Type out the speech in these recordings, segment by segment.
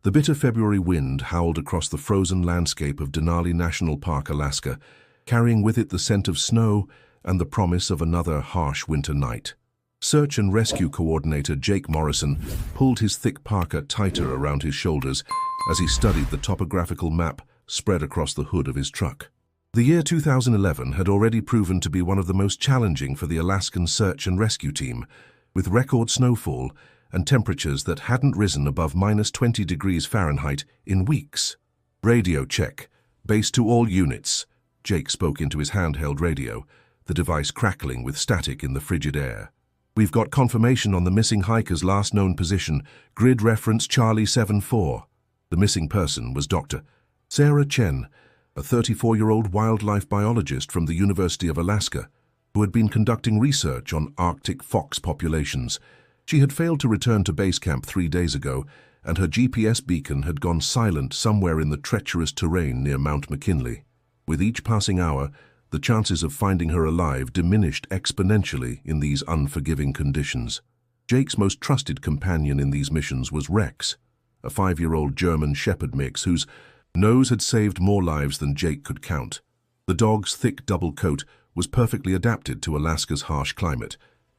The bitter February wind howled across the frozen landscape of Denali National Park, Alaska, carrying with it the scent of snow and the promise of another harsh winter night. Search and rescue coordinator Jake Morrison pulled his thick parka tighter around his shoulders as he studied the topographical map spread across the hood of his truck. The year 2011 had already proven to be one of the most challenging for the Alaskan search and rescue team, with record snowfall and temperatures that hadn't risen above -20 degrees Fahrenheit in weeks. Radio check. Base to all units. Jake spoke into his handheld radio, the device crackling with static in the frigid air. We've got confirmation on the missing hiker's last known position, grid reference Charlie 74. The missing person was Dr. Sarah Chen, a 34-year-old wildlife biologist from the University of Alaska, who had been conducting research on Arctic fox populations. She had failed to return to base camp 3 days ago, and her GPS beacon had gone silent somewhere in the treacherous terrain near Mount McKinley. With each passing hour, the chances of finding her alive diminished exponentially in these unforgiving conditions. Jake's most trusted companion in these missions was Rex, a 5-year-old German Shepherd mix whose nose had saved more lives than Jake could count. The dog's thick double coat was perfectly adapted to Alaska's harsh climate,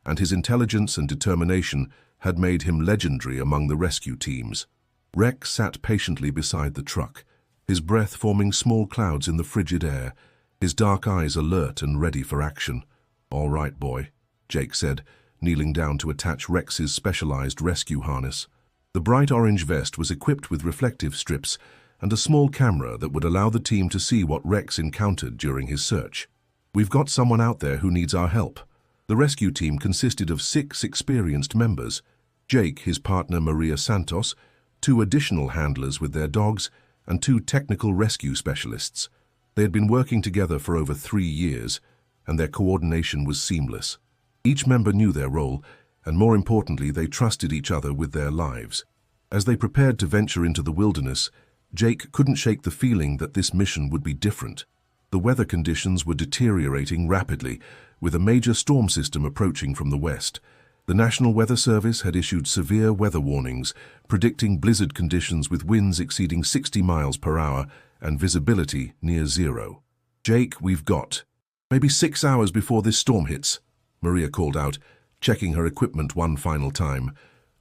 and his intelligence and determination had made him legendary among the rescue teams. Rex sat patiently beside the truck, his breath forming small clouds in the frigid air, his dark eyes alert and ready for action. "All right, boy," Jake said, kneeling down to attach Rex's specialized rescue harness. The bright orange vest was equipped with reflective strips and a small camera that would allow the team to see what Rex encountered during his search. "We've got someone out there who needs our help." The rescue team consisted of 6 experienced members: Jake, his partner Maria Santos, 2 additional handlers with their dogs, and 2 technical rescue specialists. They had been working together for over 3 years, and their coordination was seamless. Each member knew their role, and more importantly, they trusted each other with their lives. As they prepared to venture into the wilderness, Jake couldn't shake the feeling that this mission would be different. The weather conditions were deteriorating rapidly, with a major storm system approaching from the west. The National Weather Service had issued severe weather warnings, predicting blizzard conditions with winds exceeding 60 miles per hour and visibility near zero. "Jake, we've got maybe 6 hours before this storm hits," Maria called out, checking her equipment one final time.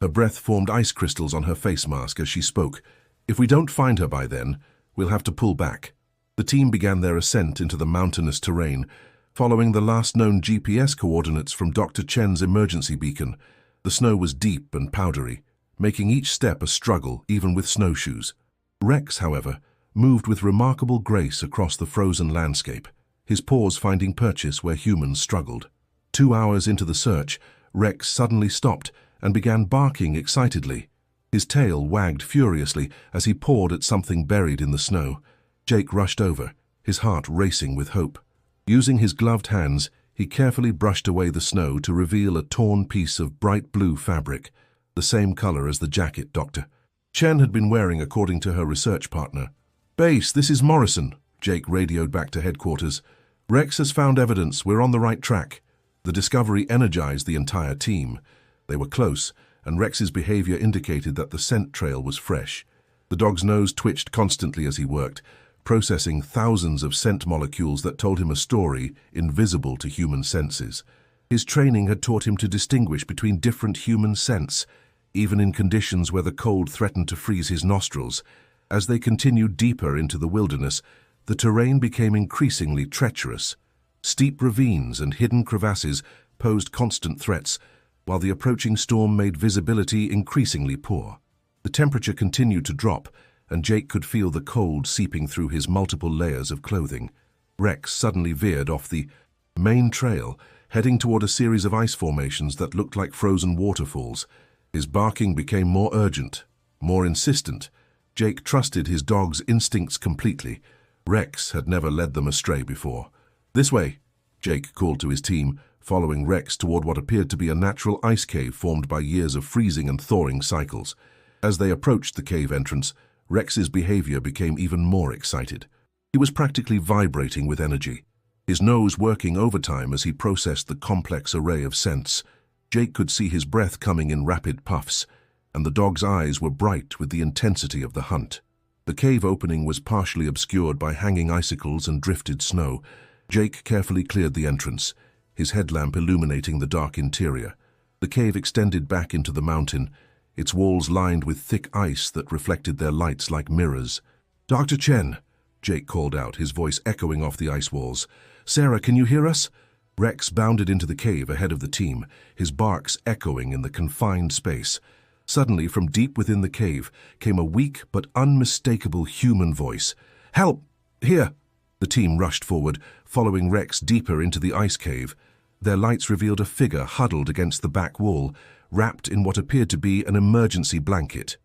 Her breath formed ice crystals on her face mask as she spoke. "If we don't find her by then, we'll have to pull back." The team began their ascent into the mountainous terrain, following the last known GPS coordinates from Dr. Chen's emergency beacon. The snow was deep and powdery, making each step a struggle even with snowshoes. Rex, however, moved with remarkable grace across the frozen landscape, his paws finding purchase where humans struggled. 2 hours into the search, Rex suddenly stopped and began barking excitedly. His tail wagged furiously as he pawed at something buried in the snow. Jake rushed over, his heart racing with hope. Using his gloved hands, he carefully brushed away the snow to reveal a torn piece of bright blue fabric, the same color as the jacket Dr. Chen had been wearing according to her research partner. "Base, this is Morrison," Jake radioed back to headquarters. "Rex has found evidence. We're on the right track." The discovery energized the entire team. They were close, and Rex's behavior indicated that the scent trail was fresh. The dog's nose twitched constantly as he worked, processing thousands of scent molecules that told him a story invisible to human senses. His training had taught him to distinguish between different human scents, even in conditions where the cold threatened to freeze his nostrils. As they continued deeper into the wilderness, the terrain became increasingly treacherous. Steep ravines and hidden crevasses posed constant threats, while the approaching storm made visibility increasingly poor. The temperature continued to drop, and Jake could feel the cold seeping through his multiple layers of clothing. Rex suddenly veered off the Maine trail, heading toward a series of ice formations that looked like frozen waterfalls. His barking became more urgent, more insistent. Jake trusted his dog's instincts completely. Rex had never led them astray before. "This way," Jake called to his team, following Rex toward what appeared to be a natural ice cave formed by years of freezing and thawing cycles. As they approached the cave entrance, Rex's behavior became even more excited. He was practically vibrating with energy, his nose working overtime as he processed the complex array of scents. Jake could see his breath coming in rapid puffs, and the dog's eyes were bright with the intensity of the hunt. The cave opening was partially obscured by hanging icicles and drifted snow. Jake carefully cleared the entrance, his headlamp illuminating the dark interior. The cave extended back into the mountain, its walls lined with thick ice that reflected their lights like mirrors. "Dr. Chen," Jake called out, his voice echoing off the ice walls. "Sarah, can you hear us?" Rex bounded into the cave ahead of the team, his barks echoing in the confined space. Suddenly, from deep within the cave, came a weak but unmistakable human voice. "Help! Here!" The team rushed forward, following Rex deeper into the ice cave. Their lights revealed a figure huddled against the back wall, wrapped in what appeared to be an emergency blanket.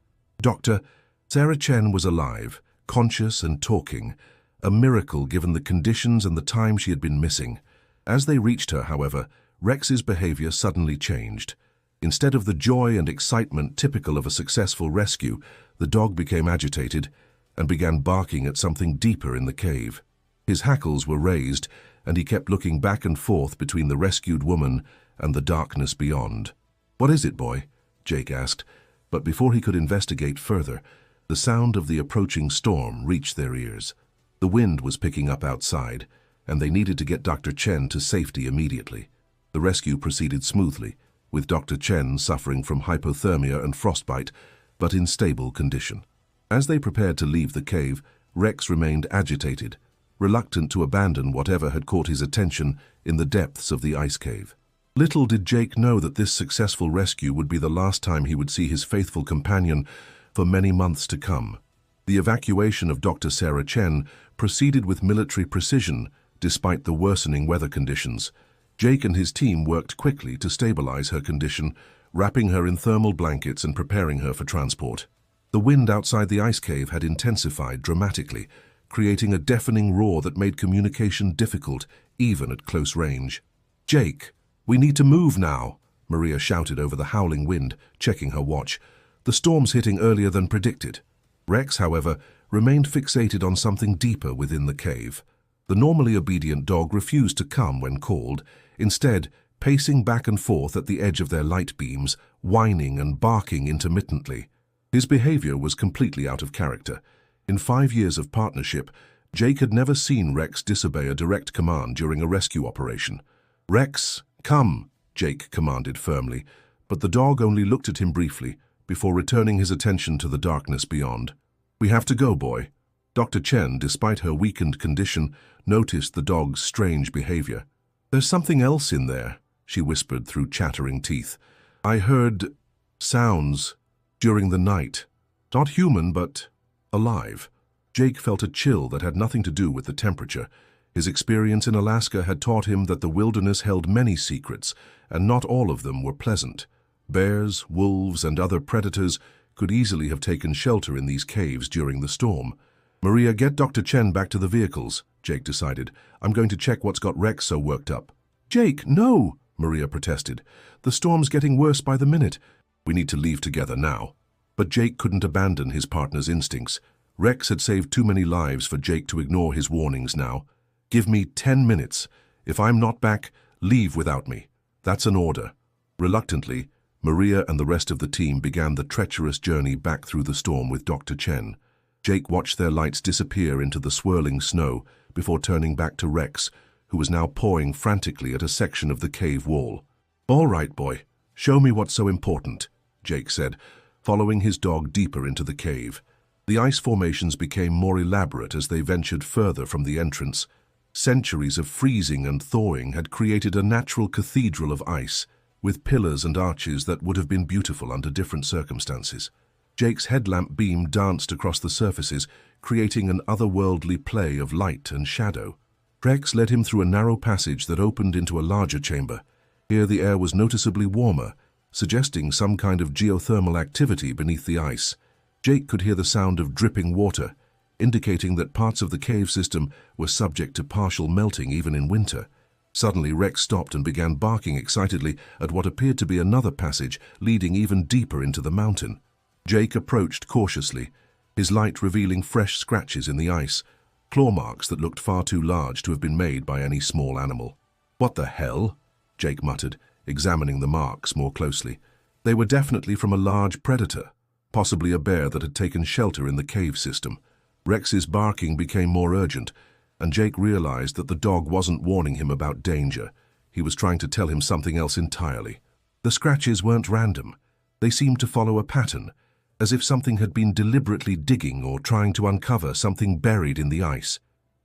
Sarah Chen was alive, conscious and talking, a miracle given the conditions and the time she had been missing. As they reached her, however, Rex's behavior suddenly changed. Instead of the joy and excitement typical of a successful rescue, the dog became agitated and began barking at something deeper in the cave. His hackles were raised, and he kept looking back and forth between the rescued woman and the darkness beyond. "What is it, boy?" Jake asked, but before he could investigate further, the sound of the approaching storm reached their ears. The wind was picking up outside, and they needed to get Dr. Chen to safety immediately. The rescue proceeded smoothly, with Dr. Chen suffering from hypothermia and frostbite, but in stable condition. As they prepared to leave the cave, Rex remained agitated, reluctant to abandon whatever had caught his attention in the depths of the ice cave. Little did Jake know that this successful rescue would be the last time he would see his faithful companion for many months to come. The evacuation of Dr. Sarah Chen proceeded with military precision despite the worsening weather conditions. Jake and his team worked quickly to stabilize her condition, wrapping her in thermal blankets and preparing her for transport. The wind outside the ice cave had intensified dramatically, creating a deafening roar that made communication difficult, even at close range. "Jake, we need to move now," Maria shouted over the howling wind, checking her watch. "The storm's hitting earlier than predicted." Rex, however, remained fixated on something deeper within the cave. The normally obedient dog refused to come when called, instead pacing back and forth at the edge of their light beams, whining and barking intermittently. His behavior was completely out of character. In 5 years of partnership, Jake had never seen Rex disobey a direct command during a rescue operation. "Rex, come," Jake commanded firmly, but the dog only looked at him briefly before returning his attention to the darkness beyond. "We have to go, boy." Dr. Chen, despite her weakened condition, noticed the dog's strange behavior. "There's something else in there," she whispered through chattering teeth. "I heard sounds during the night. Not human, but alive." Jake felt a chill that had nothing to do with the temperature. His experience in Alaska had taught him that the wilderness held many secrets, and not all of them were pleasant. Bears, wolves, and other predators could easily have taken shelter in these caves during the storm. "Maria, get Dr. Chen back to the vehicles," Jake decided. "I'm going to check what's got Rex so worked up." "Jake, no!" Maria protested. "The storm's getting worse by the minute. We need to leave together now." But Jake couldn't abandon his partner's instincts. Rex had saved too many lives for Jake to ignore his warnings now. "Give me 10 minutes. If I'm not back, leave without me. That's an order." Reluctantly, Maria and the rest of the team began the treacherous journey back through the storm with Dr. Chen. Jake watched their lights disappear into the swirling snow before turning back to Rex, who was now pawing frantically at a section of the cave wall. "All right, boy. Show me what's so important," Jake said, following his dog deeper into the cave. The ice formations became more elaborate as they ventured further from the entrance. Centuries of freezing and thawing had created a natural cathedral of ice, with pillars and arches that would have been beautiful under different circumstances. Jake's headlamp beam danced across the surfaces, creating an otherworldly play of light and shadow. Rex led him through a narrow passage that opened into a larger chamber. Here the air was noticeably warmer, suggesting some kind of geothermal activity beneath the ice. Jake could hear the sound of dripping water, indicating that parts of the cave system were subject to partial melting even in winter. Suddenly, Rex stopped and began barking excitedly at what appeared to be another passage leading even deeper into the mountain. Jake approached cautiously, his light revealing fresh scratches in the ice, claw marks that looked far too large to have been made by any small animal. "What the hell?" Jake muttered, examining the marks more closely. They were definitely from a large predator, possibly a bear that had taken shelter in the cave system. Rex's barking became more urgent, and Jake realized that the dog wasn't warning him about danger. He was trying to tell him something else entirely. The scratches weren't random. They seemed to follow a pattern, as if something had been deliberately digging or trying to uncover something buried in the ice.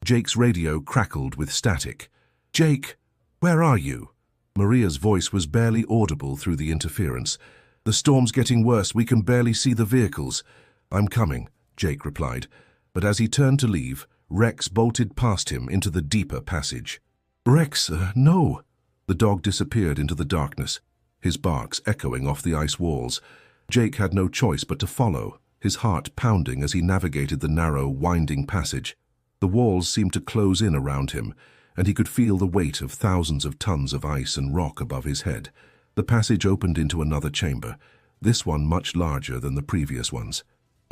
Jake's radio crackled with static. "Jake, where are you?" Maria's voice was barely audible through the interference. "The storm's getting worse. We can barely see the vehicles." "I'm coming," Jake replied. But as he turned to leave, Rex bolted past him into the deeper passage. "Rex, no!" The dog disappeared into the darkness, his barks echoing off the ice walls. Jake had no choice but to follow, his heart pounding as he navigated the narrow, winding passage. The walls seemed to close in around him, and he could feel the weight of thousands of tons of ice and rock above his head. The passage opened into another chamber, this one much larger than the previous ones.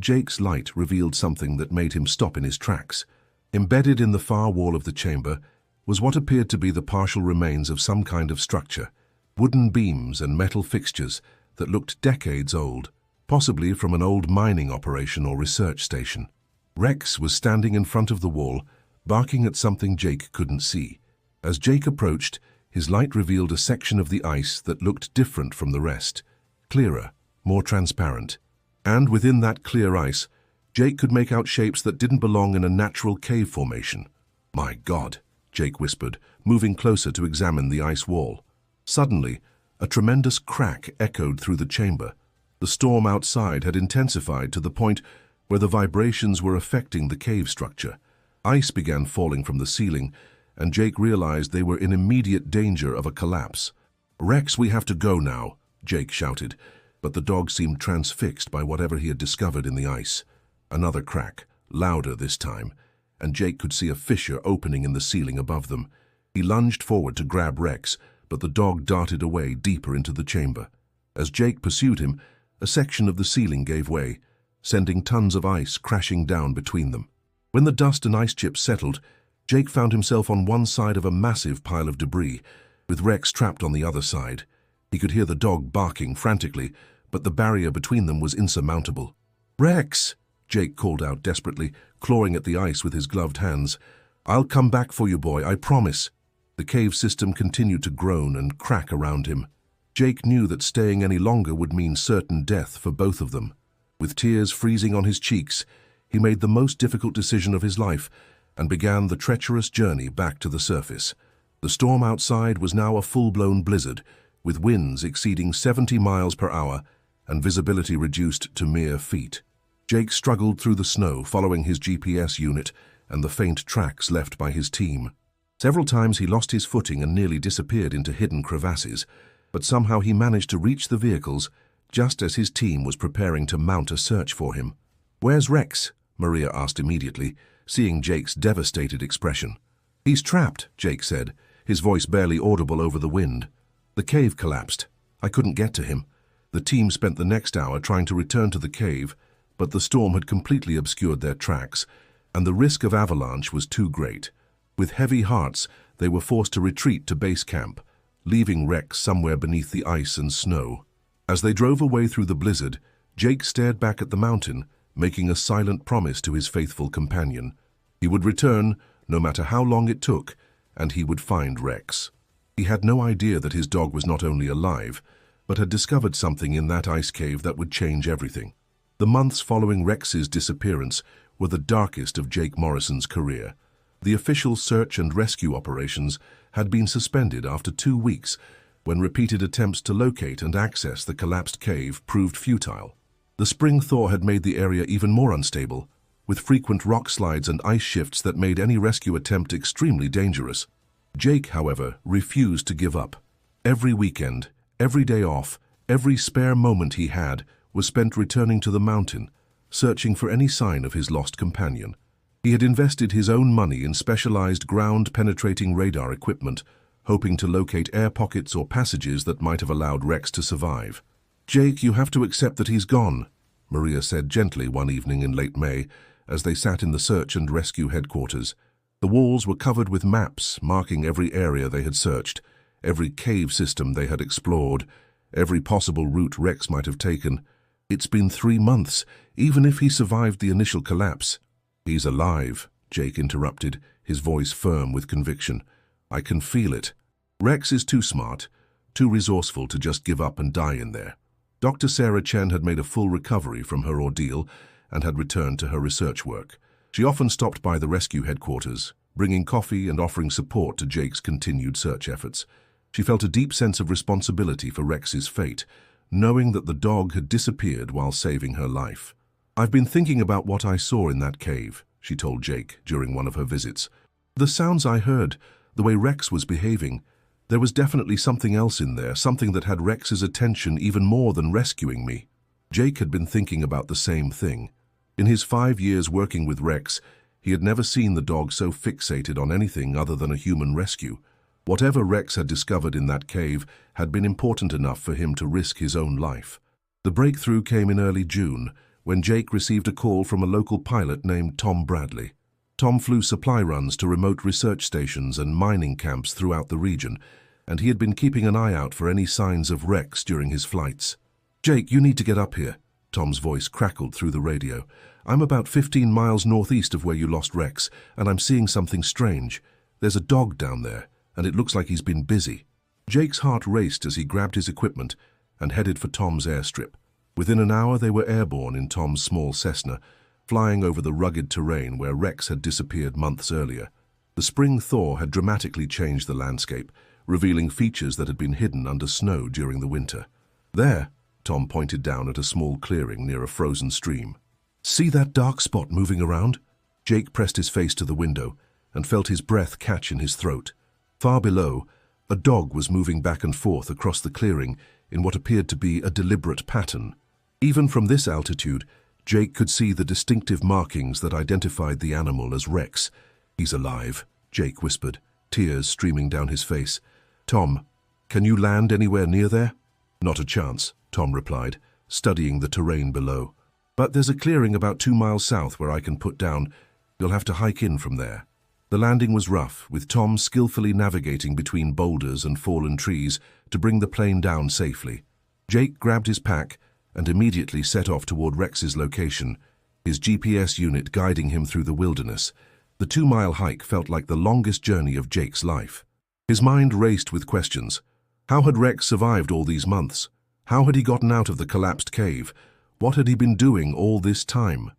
Jake's light revealed something that made him stop in his tracks. Embedded in the far wall of the chamber was what appeared to be the partial remains of some kind of structure, wooden beams and metal fixtures that looked decades old, possibly from an old mining operation or research station. Rex was standing in front of the wall, barking at something Jake couldn't see. As Jake approached, his light revealed a section of the ice that looked different from the rest, clearer, more transparent. And within that clear ice, Jake could make out shapes that didn't belong in a natural cave formation. "My God," Jake whispered, moving closer to examine the ice wall. Suddenly, a tremendous crack echoed through the chamber. The storm outside had intensified to the point where the vibrations were affecting the cave structure. Ice began falling from the ceiling, and Jake realized they were in immediate danger of a collapse. "Rex, we have to go now," Jake shouted, but the dog seemed transfixed by whatever he had discovered in the ice. Another crack, louder this time, and Jake could see a fissure opening in the ceiling above them. He lunged forward to grab Rex, but the dog darted away deeper into the chamber. As Jake pursued him, a section of the ceiling gave way, sending tons of ice crashing down between them. When the dust and ice chips settled, Jake found himself on one side of a massive pile of debris, with Rex trapped on the other side. He could hear the dog barking frantically, but the barrier between them was insurmountable. "Rex!" Jake called out desperately, clawing at the ice with his gloved hands. "I'll come back for you, boy, I promise." The cave system continued to groan and crack around him. Jake knew that staying any longer would mean certain death for both of them. With tears freezing on his cheeks, he made the most difficult decision of his life and began the treacherous journey back to the surface. The storm outside was now a full-blown blizzard, with winds exceeding 70 miles per hour and visibility reduced to mere feet. Jake struggled through the snow, following his GPS unit and the faint tracks left by his team. Several times he lost his footing and nearly disappeared into hidden crevasses, but somehow he managed to reach the vehicles just as his team was preparing to mount a search for him. "Where's Rex?" Maria asked immediately, seeing Jake's devastated expression. "He's trapped," Jake said, his voice barely audible over the wind. "The cave collapsed. I couldn't get to him." The team spent the next hour trying to return to the cave, but the storm had completely obscured their tracks, and the risk of avalanche was too great. With heavy hearts, they were forced to retreat to base camp, leaving Rex somewhere beneath the ice and snow. As they drove away through the blizzard, Jake stared back at the mountain, making a silent promise to his faithful companion. He would return, no matter how long it took, and he would find Rex. He had no idea that his dog was not only alive, but had discovered something in that ice cave that would change everything. The months following Rex's disappearance were the darkest of Jake Morrison's career. The official search and rescue operations had been suspended after 2 weeks, when repeated attempts to locate and access the collapsed cave proved futile. The spring thaw had made the area even more unstable, with frequent rock slides and ice shifts that made any rescue attempt extremely dangerous. Jake, however, refused to give up. Every weekend, every day off, every spare moment he had was spent returning to the mountain, searching for any sign of his lost companion. He had invested his own money in specialized ground-penetrating radar equipment, hoping to locate air pockets or passages that might have allowed Rex to survive. "Jake, you have to accept that he's gone," Maria said gently one evening in late May, as they sat in the search and rescue headquarters. The walls were covered with maps marking every area they had searched, every cave system they had explored, every possible route Rex might have taken. It's been 3 months, even if he survived the initial collapse. He's alive, Jake interrupted, his voice firm with conviction. I can feel it. Rex is too smart, too resourceful to just give up and die in there. Dr. Sarah Chen had made a full recovery from her ordeal and had returned to her research work. She often stopped by the rescue headquarters, bringing coffee and offering support to Jake's continued search efforts. She felt a deep sense of responsibility for Rex's fate, knowing that the dog had disappeared while saving her life. I've been thinking about what I saw in that cave, she told Jake during one of her visits. The sounds I heard, the way Rex was behaving, there was definitely something else in there, something that had Rex's attention even more than rescuing me. Jake had been thinking about the same thing. In his 5 years working with Rex, he had never seen the dog so fixated on anything other than a human rescue. Whatever Rex had discovered in that cave had been important enough for him to risk his own life. The breakthrough came in early June, when Jake received a call from a local pilot named Tom Bradley. Tom flew supply runs to remote research stations and mining camps throughout the region, and he had been keeping an eye out for any signs of Rex during his flights. Jake, you need to get up here, Tom's voice crackled through the radio. I'm about 15 miles northeast of where you lost Rex, and I'm seeing something strange. There's a dog down there, and it looks like he's been busy. Jake's heart raced as he grabbed his equipment and headed for Tom's airstrip. Within an hour they were airborne in Tom's small Cessna, flying over the rugged terrain where Rex had disappeared months earlier. The spring thaw had dramatically changed the landscape, revealing features that had been hidden under snow during the winter. There, Tom pointed down at a small clearing near a frozen stream. See that dark spot moving around? Jake pressed his face to the window and felt his breath catch in his throat. Far below, a dog was moving back and forth across the clearing in what appeared to be a deliberate pattern. Even from this altitude, Jake could see the distinctive markings that identified the animal as Rex. He's alive, Jake whispered, tears streaming down his face. Tom, can you land anywhere near there? Not a chance, Tom replied, studying the terrain below. But there's a clearing about 2 miles south where I can put down. You'll have to hike in from there. The landing was rough, with Tom skillfully navigating between boulders and fallen trees to bring the plane down safely. Jake grabbed his pack and immediately set off toward Rex's location, his GPS unit guiding him through the wilderness. The 2-mile hike felt like the longest journey of Jake's life. His mind raced with questions. How had Rex survived all these months? How had he gotten out of the collapsed cave? What had he been doing all this time?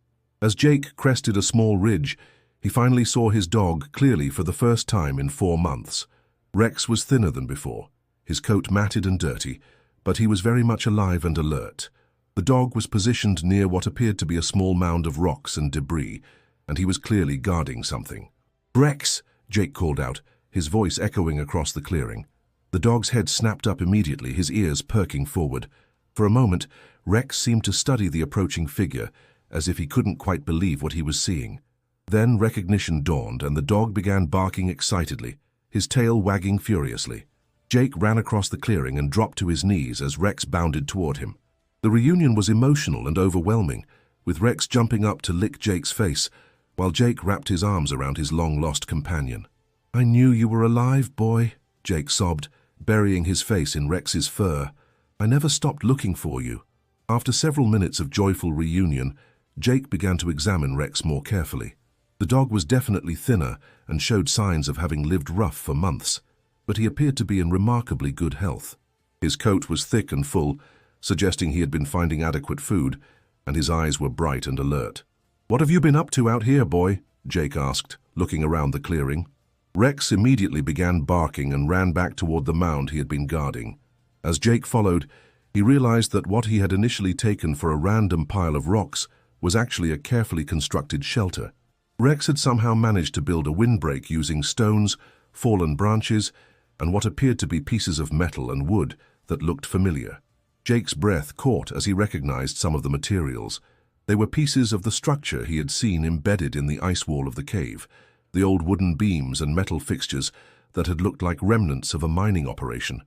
As Jake crested a small ridge, he finally saw his dog clearly for the first time in 4 months. Rex was thinner than before, his coat matted and dirty, but he was very much alive and alert. The dog was positioned near what appeared to be a small mound of rocks and debris, and he was clearly guarding something. Rex, Jake called out, his voice echoing across the clearing. The dog's head snapped up immediately, his ears perking forward. For a moment, Rex seemed to study the approaching figure, as if he couldn't quite believe what he was seeing. Then recognition dawned, and the dog began barking excitedly, his tail wagging furiously. Jake ran across the clearing and dropped to his knees as Rex bounded toward him. The reunion was emotional and overwhelming, with Rex jumping up to lick Jake's face, while Jake wrapped his arms around his long-lost companion. I knew you were alive, boy, Jake sobbed, burying his face in Rex's fur. I never stopped looking for you. After several minutes of joyful reunion, Jake began to examine Rex more carefully. The dog was definitely thinner and showed signs of having lived rough for months, but he appeared to be in remarkably good health. His coat was thick and full, suggesting he had been finding adequate food, and his eyes were bright and alert. What have you been up to out here, boy? Jake asked, looking around the clearing. Rex immediately began barking and ran back toward the mound he had been guarding. As Jake followed, he realized that what he had initially taken for a random pile of rocks was actually a carefully constructed shelter. Rex had somehow managed to build a windbreak using stones, fallen branches, and what appeared to be pieces of metal and wood that looked familiar. Jake's breath caught as he recognized some of the materials. They were pieces of the structure he had seen embedded in the ice wall of the cave, the old wooden beams and metal fixtures that had looked like remnants of a mining operation.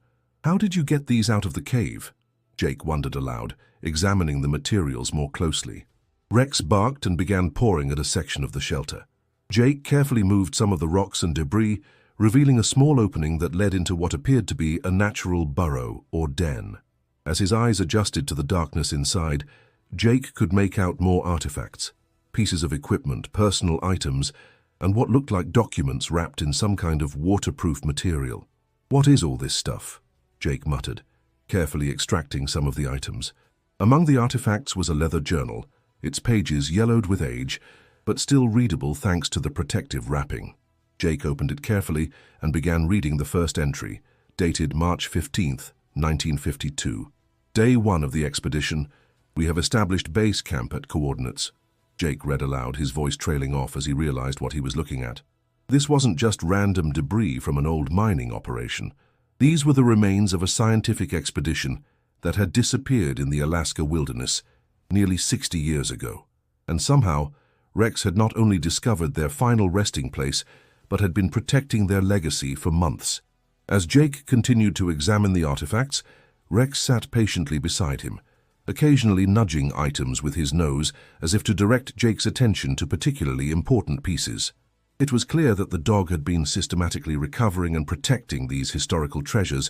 How did you get these out of the cave? Jake wondered aloud, examining the materials more closely. Rex barked and began pawing at a section of the shelter. Jake carefully moved some of the rocks and debris, revealing a small opening that led into what appeared to be a natural burrow or den. As his eyes adjusted to the darkness inside, Jake could make out more artifacts, pieces of equipment, personal items, and what looked like documents wrapped in some kind of waterproof material. "What is all this stuff?" Jake muttered, carefully extracting some of the items. Among the artifacts was a leather journal, its pages yellowed with age, but still readable thanks to the protective wrapping. Jake opened it carefully and began reading the first entry, dated March 15th, 1952. "Day 1 of the expedition. We have established base camp at coordinates." Jake read aloud, his voice trailing off as he realized what he was looking at. This wasn't just random debris from an old mining operation. These were the remains of a scientific expedition that had disappeared in the Alaska wilderness nearly 60 years ago. And somehow, Rex had not only discovered their final resting place, but had been protecting their legacy for months. As Jake continued to examine the artifacts, Rex sat patiently beside him, occasionally nudging items with his nose as if to direct Jake's attention to particularly important pieces. It was clear that the dog had been systematically recovering and protecting these historical treasures,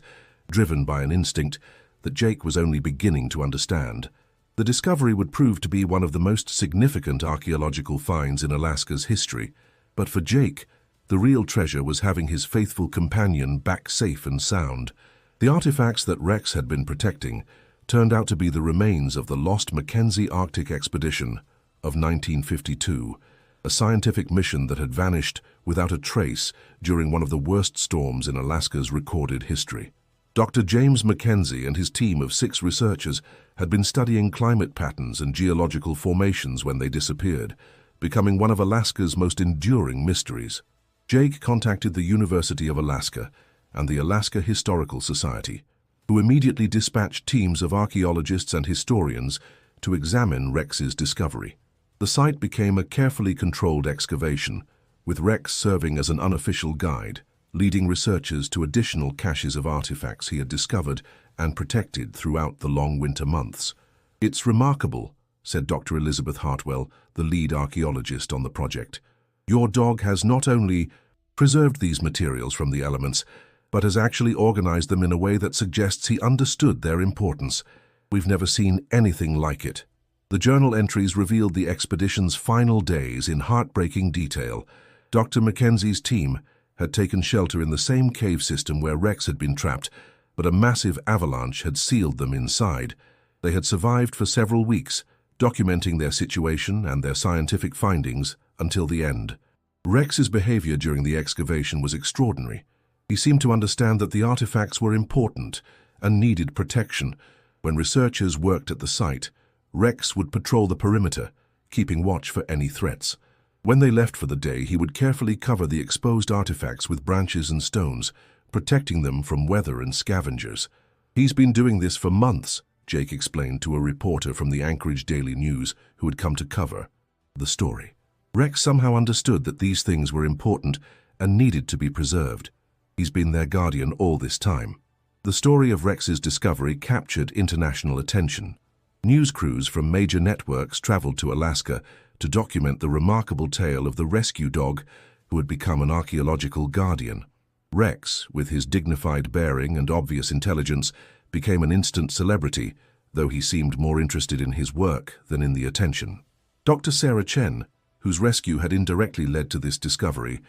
driven by an instinct that Jake was only beginning to understand. The discovery would prove to be one of the most significant archaeological finds in Alaska's history, but for Jake, the real treasure was having his faithful companion back safe and sound. The artifacts that Rex had been protecting turned out to be the remains of the lost Mackenzie Arctic expedition of 1952, a scientific mission that had vanished without a trace during one of the worst storms in Alaska's recorded history. Dr. James Mackenzie and his team of 6 researchers had been studying climate patterns and geological formations when they disappeared, becoming one of Alaska's most enduring mysteries. Jake contacted the University of Alaska and the Alaska Historical Society, who immediately dispatched teams of archaeologists and historians to examine Rex's discovery. The site became a carefully controlled excavation, with Rex serving as an unofficial guide, leading researchers to additional caches of artifacts he had discovered and protected throughout the long winter months. "It's remarkable," said Dr. Elizabeth Hartwell, the lead archaeologist on the project. "Your dog has not only preserved these materials from the elements, but has actually organized them in a way that suggests he understood their importance. We've never seen anything like it." The journal entries revealed the expedition's final days in heartbreaking detail. Dr. Mackenzie's team had taken shelter in the same cave system where Rex had been trapped, but a massive avalanche had sealed them inside. They had survived for several weeks, documenting their situation and their scientific findings until the end. Rex's behavior during the excavation was extraordinary. He seemed to understand that the artifacts were important and needed protection. When researchers worked at the site, Rex would patrol the perimeter, keeping watch for any threats. When they left for the day, he would carefully cover the exposed artifacts with branches and stones, protecting them from weather and scavengers. "He's been doing this for months," Jake explained to a reporter from the Anchorage Daily News who had come to cover the story. Rex somehow understood that these things were important and needed to be preserved. He's been their guardian all this time. The story of Rex's discovery captured international attention. News crews from major networks traveled to Alaska to document the remarkable tale of the rescue dog who had become an archaeological guardian. Rex, with his dignified bearing and obvious intelligence, became an instant celebrity, though he seemed more interested in his work than in the attention. Dr. Sarah Chen, whose rescue had indirectly led to this discovery,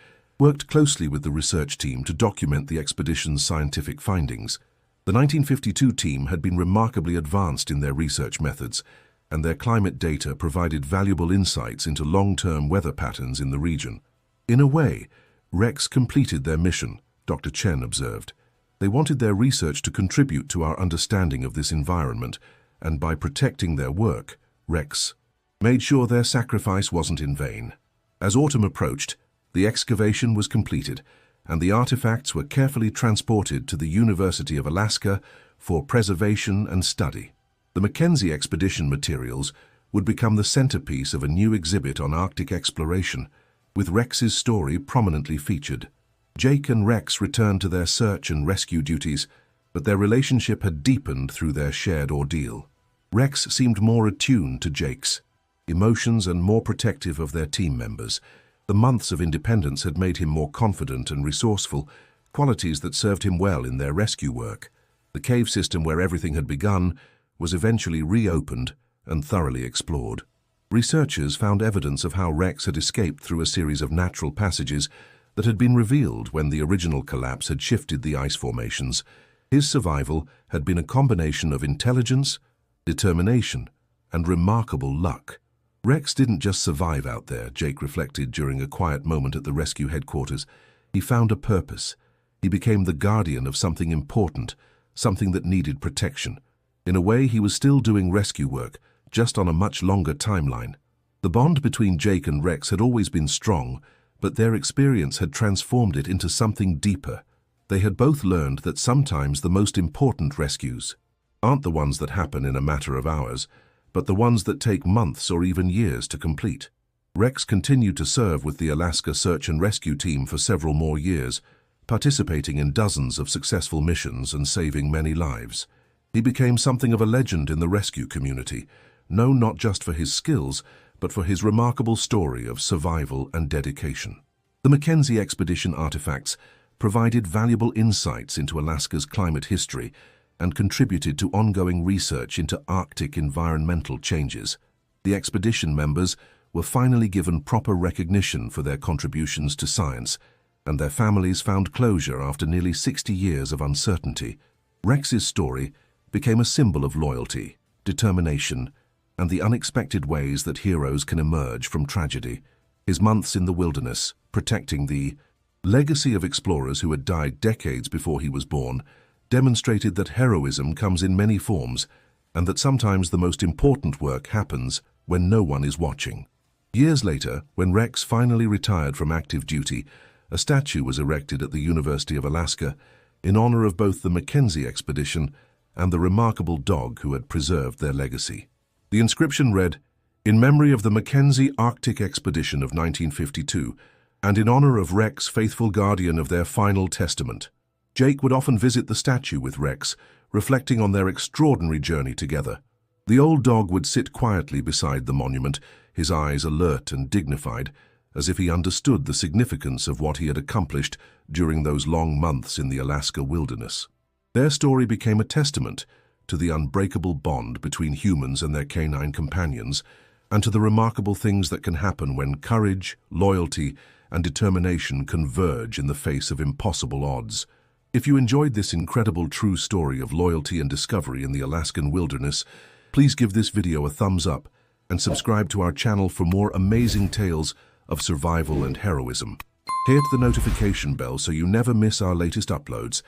worked closely with the research team to document the expedition's scientific findings. The 1952 team had been remarkably advanced in their research methods, and their climate data provided valuable insights into long-term weather patterns in the region. "In a way, Rex completed their mission," Dr. Chen observed. "They wanted their research to contribute to our understanding of this environment, and by protecting their work, Rex made sure their sacrifice wasn't in vain." As autumn approached, the excavation was completed, and the artifacts were carefully transported to the University of Alaska for preservation and study. The Mackenzie expedition materials would become the centerpiece of a new exhibit on Arctic exploration, with Rex's story prominently featured. Jake and Rex returned to their search and rescue duties, but their relationship had deepened through their shared ordeal. Rex seemed more attuned to Jake's emotions and more protective of their team members. The months of independence had made him more confident and resourceful, qualities that served him well in their rescue work. The cave system where everything had begun was eventually reopened and thoroughly explored. Researchers found evidence of how Rex had escaped through a series of natural passages that had been revealed when the original collapse had shifted the ice formations. His survival had been a combination of intelligence, determination, and remarkable luck. Rex didn't just survive out there, Jake reflected during a quiet moment at the rescue headquarters. He found a purpose. He became the guardian of something important, something that needed protection. In a way, he was still doing rescue work, just on a much longer timeline. The bond between Jake and Rex had always been strong, but their experience had transformed it into something deeper. They had both learned that sometimes the most important rescues aren't the ones that happen in a matter of hours, but the ones that take months or even years to complete. Rex continued to serve with the Alaska Search and Rescue Team for several more years, participating in dozens of successful missions and saving many lives. He became something of a legend in the rescue community, known not just for his skills, but for his remarkable story of survival and dedication. The Mackenzie expedition artifacts provided valuable insights into Alaska's climate history and contributed to ongoing research into Arctic environmental changes. The expedition members were finally given proper recognition for their contributions to science, and their families found closure after nearly 60 years of uncertainty. Rex's story became a symbol of loyalty, determination, and the unexpected ways that heroes can emerge from tragedy. His months in the wilderness, protecting the legacy of explorers who had died decades before he was born, demonstrated that heroism comes in many forms and that sometimes the most important work happens when no one is watching. Years later, when Rex finally retired from active duty, a statue was erected at the University of Alaska in honor of both the Mackenzie expedition and the remarkable dog who had preserved their legacy. The inscription read, "In memory of the Mackenzie Arctic expedition of 1952, and in honor of Rex, faithful guardian of their final testament." Jake would often visit the statue with Rex, reflecting on their extraordinary journey together. The old dog would sit quietly beside the monument, his eyes alert and dignified, as if he understood the significance of what he had accomplished during those long months in the Alaska wilderness. Their story became a testament to the unbreakable bond between humans and their canine companions, and to the remarkable things that can happen when courage, loyalty, and determination converge in the face of impossible odds. If you enjoyed this incredible true story of loyalty and discovery in the Alaskan wilderness, please give this video a thumbs up and subscribe to our channel for more amazing tales of survival and heroism. Hit the notification bell so you never miss our latest uploads,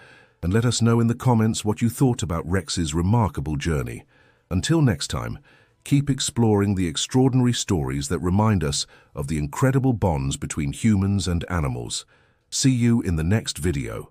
and let us know in the comments what you thought about Rex's remarkable journey. Until next time, keep exploring the extraordinary stories that remind us of the incredible bonds between humans and animals. See you in the next video.